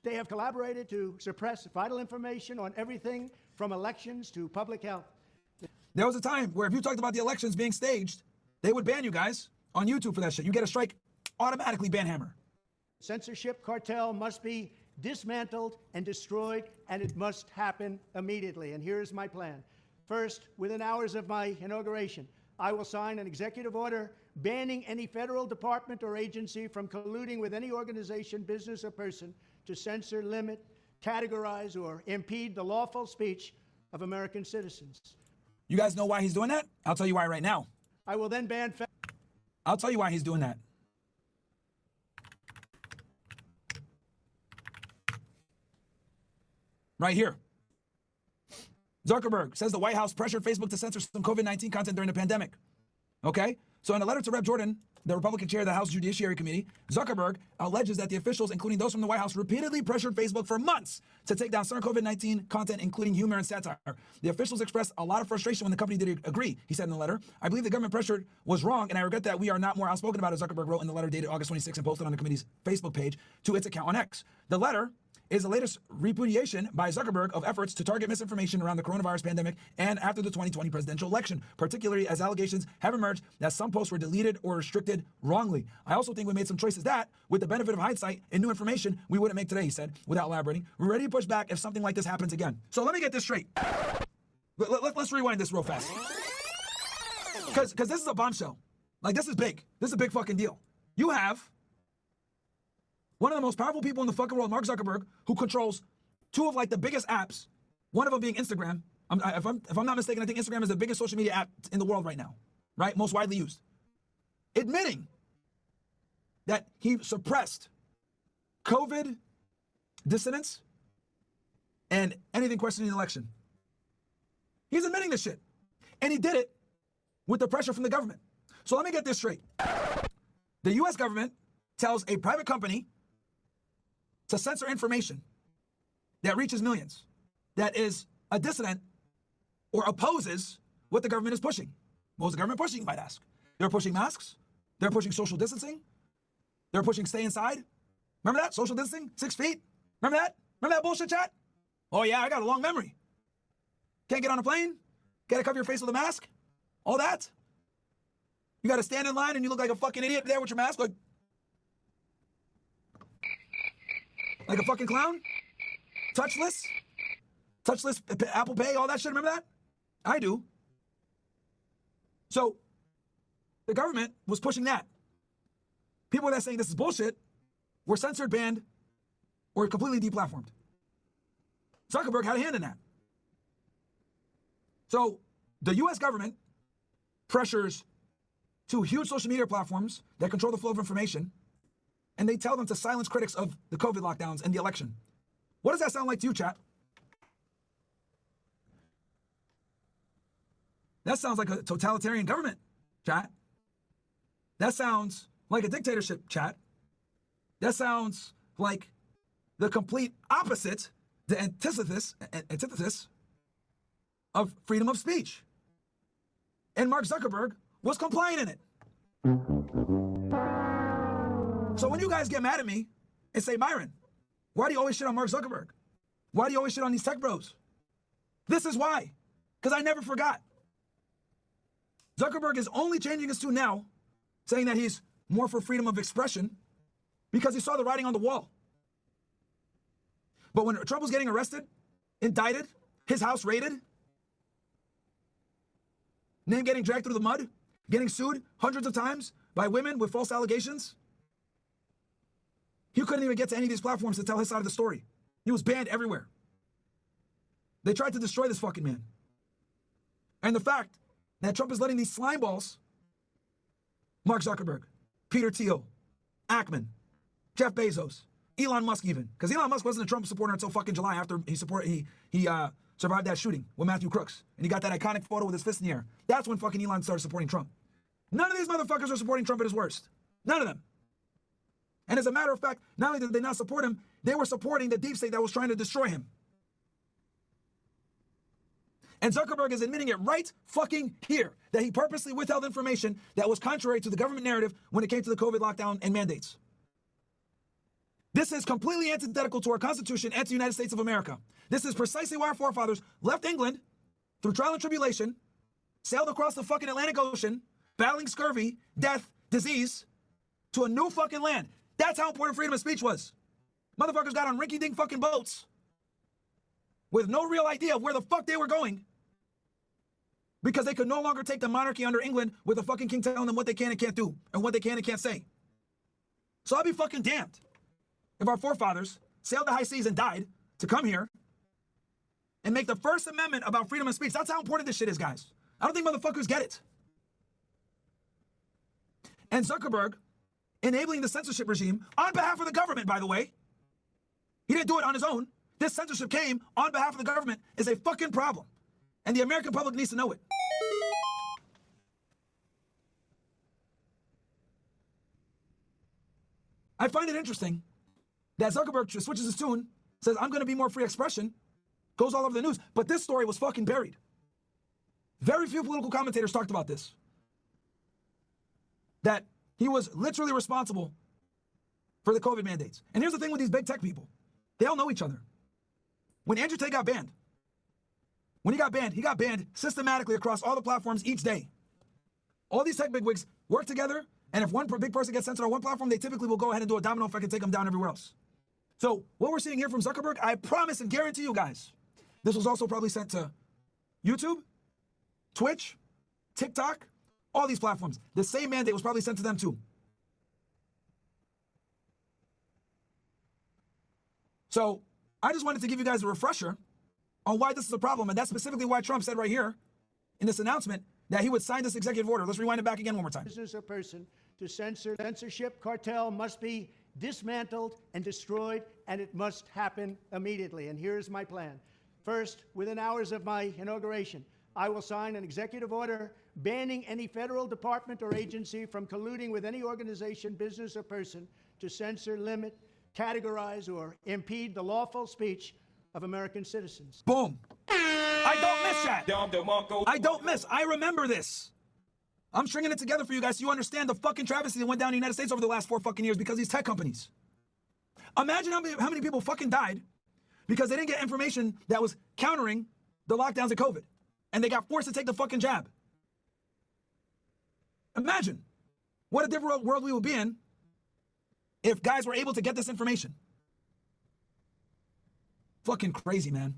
They have collaborated to suppress vital information on everything from elections to public health. There was a time where if you talked about the elections being staged, they would ban you guys on YouTube for that shit. You get a strike, automatically ban hammer. Censorship cartel must be dismantled and destroyed, and it must happen immediately. And here's my plan. First, within hours of my inauguration, I will sign an executive order banning any federal department or agency from colluding with any organization, business, or person to censor, limit, categorize, or impede the lawful speech of American citizens. You guys know why he's doing that? I'll tell you why right now. I will then ban... I'll tell you why he's doing that. Right here. Zuckerberg says the White House pressured Facebook to censor some COVID-19 content during the pandemic. Okay? So in a letter to Rep. Jordan, the Republican chair of the House Judiciary Committee, Zuckerberg alleges that the officials, including those from the White House, repeatedly pressured Facebook for months to take down certain COVID-19 content, including humor and satire. The officials expressed a lot of frustration when the company didn't agree, he said in the letter. I believe the government pressure was wrong, and I regret that we are not more outspoken about it, Zuckerberg wrote in the letter dated August 26 and posted on the committee's Facebook page to its account on X. The letter is the latest repudiation by Zuckerberg of efforts to target misinformation around the coronavirus pandemic and after the 2020 presidential election, particularly as allegations have emerged that some posts were deleted or restricted wrongly. I also think we made some choices that, with the benefit of hindsight and new information, we wouldn't make today, he said, without elaborating. We're ready to push back if something like this happens again. So let me get this straight. Let's rewind this real fast. Because this is a bombshell. Like, this is big. This is a big fucking deal. You have one of the most powerful people in the fucking world, Mark Zuckerberg, who controls two of like the biggest apps, one of them being Instagram. If I'm not mistaken, I think Instagram is the biggest social media app in the world right now, right? Most widely used. Admitting that he suppressed COVID dissidents and anything questioning the election. He's admitting this shit. And he did it with the pressure from the government. So let me get this straight. The US government tells a private company to censor information that reaches millions, that is a dissident or opposes what the government is pushing. What was the government pushing, you might ask? They're pushing masks. They're pushing social distancing. They're pushing stay inside. Remember that? Social distancing? 6 feet? Remember that? Remember that bullshit chat? Oh yeah, I got a long memory. Can't get on a plane? Gotta cover your face with a mask? All that? You gotta stand in line and you look like a fucking idiot there with your mask, like a fucking clown? Touchless? Touchless Apple Pay, all that shit, remember that? I do. So, the government was pushing that. People that are saying this is bullshit were censored, banned, or completely deplatformed. Zuckerberg had a hand in that. So, the US government pressures two huge social media platforms that control the flow of information, and they tell them to silence critics of the COVID lockdowns and the election. What does that sound like to you, chat? That sounds like a totalitarian government, chat. That sounds like a dictatorship, chat. That sounds like the complete opposite, the antithesis of freedom of speech. And Mark Zuckerberg was complying in it. So when you guys get mad at me and say, Myron, why do you always shit on Mark Zuckerberg? Why do you always shit on these tech bros? This is why. Because I never forgot. Zuckerberg is only changing his tune now, saying that he's more for freedom of expression because he saw the writing on the wall. But when Trump was getting arrested, indicted, his house raided, name getting dragged through the mud, getting sued hundreds of times by women with false allegations, he couldn't even get to any of these platforms to tell his side of the story. He was banned everywhere. They tried to destroy this fucking man. And the fact that Trump is letting these slime balls, Mark Zuckerberg, Peter Thiel, Ackman, Jeff Bezos, Elon Musk even, because Elon Musk wasn't a Trump supporter until fucking July after he survived that shooting with Matthew Crooks. And he got that iconic photo with his fist in the air. That's when fucking Elon started supporting Trump. None of these motherfuckers are supporting Trump at his worst. None of them. And as a matter of fact, not only did they not support him, they were supporting the deep state that was trying to destroy him. And Zuckerberg is admitting it right fucking here, that he purposely withheld information that was contrary to the government narrative when it came to the COVID lockdown and mandates. This is completely antithetical to our Constitution and to the United States of America. This is precisely why our forefathers left England through trial and tribulation, sailed across the fucking Atlantic Ocean, battling scurvy, death, disease, to a new fucking land. That's how important freedom of speech was. Motherfuckers got on rinky-dink fucking boats with no real idea of where the fuck they were going because they could no longer take the monarchy under England with a fucking king telling them what they can and can't do and what they can and can't say. So I'll be fucking damned if our forefathers sailed the high seas and died to come here and make the First Amendment about freedom of speech. That's how important this shit is, guys. I don't think motherfuckers get it. And Zuckerberg enabling the censorship regime on behalf of the government, by the way. He didn't do it on his own. This censorship came on behalf of the government is a fucking problem. And the American public needs to know it. I find it interesting that Zuckerberg switches his tune, says, I'm going to be more free expression, goes all over the news. But this story was fucking buried. Very few political commentators talked about this. That he was literally responsible for the COVID mandates. And here's the thing with these big tech people. They all know each other. When Andrew Tate got banned, he got banned systematically across all the platforms each day. All these tech bigwigs work together, and if one big person gets censored on one platform, they typically will go ahead and do a domino effect and take them down everywhere else. So what we're seeing here from Zuckerberg, I promise and guarantee you guys, this was also probably sent to YouTube, Twitch, TikTok, all these platforms. The same mandate was probably sent to them too. So I just wanted to give you guys a refresher on why this is a problem, and that's specifically why Trump said right here in this announcement that he would sign this executive order. Let's rewind it back again one more time. Business or person to censorship cartel must be dismantled and destroyed, and it must happen immediately. And here's my plan. First, within hours of my inauguration, I will sign an executive order banning any federal department or agency from colluding with any organization, business, or person to censor, limit, categorize, or impede the lawful speech of American citizens. Boom. I don't miss that. I don't miss. I remember this. I'm stringing it together for you guys so you understand the fucking travesty that went down in the United States over the last 4 fucking years because of these tech companies. Imagine how many people fucking died because they didn't get information that was countering the lockdowns of COVID. And they got forced to take the fucking jab. Imagine what a different world we would be in if guys were able to get this information. Fucking crazy, man.